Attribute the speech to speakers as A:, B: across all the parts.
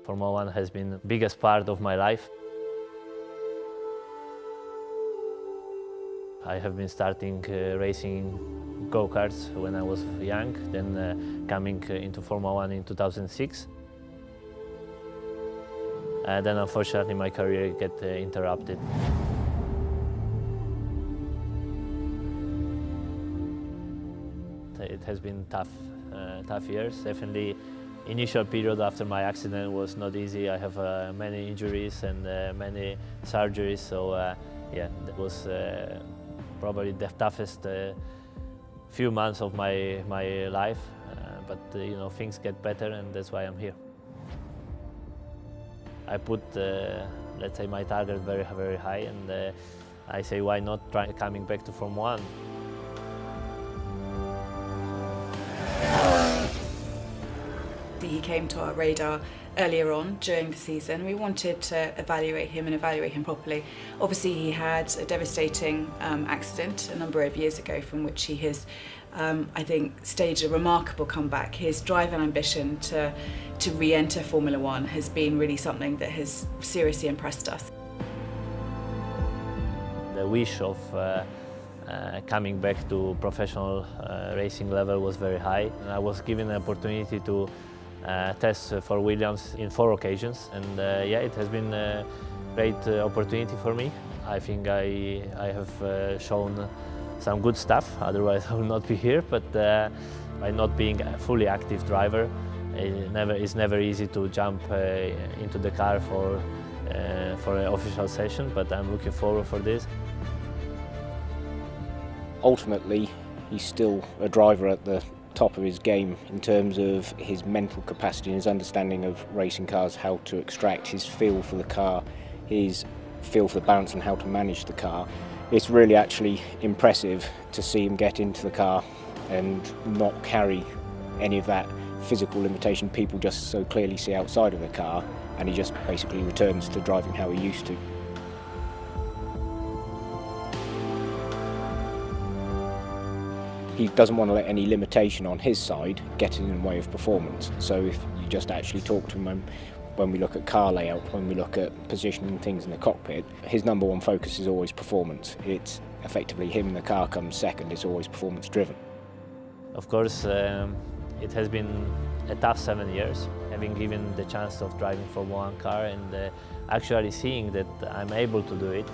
A: Formula One has been the biggest part of my life. I have been starting racing go-karts when I was young, then coming into Formula One in 2006. Then unfortunately my career got interrupted. It has been tough years. Definitely, initial period after my accident was not easy. I have many injuries and many surgeries, so yeah, that was probably the toughest few months of my life. But you know, things get better, and that's why I'm here. I put, let's say, my target very, very high, and I say, why not try coming back to Formula One?
B: He came to our radar earlier on during the season. We wanted to evaluate him and evaluate him properly. Obviously, he had a devastating accident a number of years ago from which he has, I think, staged a remarkable comeback. His drive and ambition to re-enter Formula One has been really something that has seriously impressed us.
A: The wish of coming back to professional racing level was very high. And I was given an opportunity to test for Williams in 4 occasions, and yeah, it has been a great opportunity for me. I think I have shown some good stuff, otherwise I will not be here, but by not being a fully active driver, it's never easy to jump into the car for an official session, but I'm looking forward for this.
C: Ultimately, he's still a driver at the top of his game in terms of his mental capacity and his understanding of racing cars, how to extract his feel for the car, his feel for the balance and how to manage the car. It's really actually impressive to see him get into the car and not carry any of that physical limitation people just so clearly see outside of the car, and he just basically returns to driving how he used to. He doesn't want to let any limitation on his side get in the way of performance. So if you just actually talk to him when we look at car layout, when we look at positioning things in the cockpit, his number one focus is always performance. It's effectively him and the car comes second, it's always performance driven.
A: Of course, it has been a tough 7 years, having given the chance of driving Formula One car and actually seeing that I'm able to do it.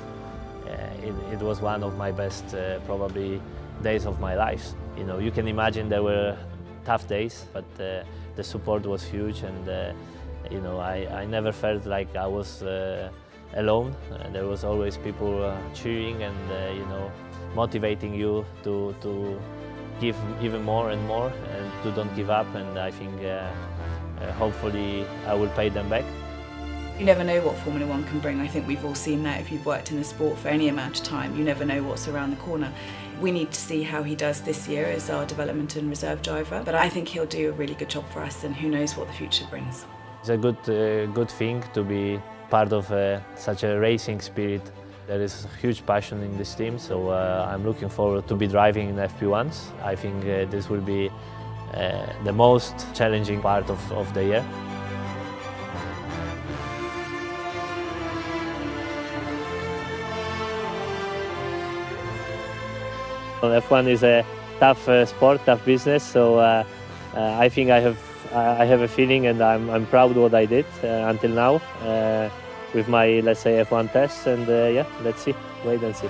A: It was one of my best, probably, days of my life. You know, you can imagine there were tough days, but the support was huge, and you know, I never felt like I was alone. There was always people cheering and you know, motivating you to give even more and more, and to don't give up. And I think hopefully I will pay them back.
B: You never know what Formula One can bring. I think we've all seen that if you've worked in the sport for any amount of time. You never know what's around the corner. We need to see how he does this year as our development and reserve driver, but I think he'll do a really good job for us, and who knows what the future brings.
A: It's a good thing to be part of such a racing spirit. There is huge passion in this team, so I'm looking forward to be driving in FP1s. I think this will be the most challenging part of the year. F1 is a tough sport, tough business, so I think I have a feeling, and I'm proud of what I did until now with my, let's say, F1 tests, and yeah, let's see, wait and see.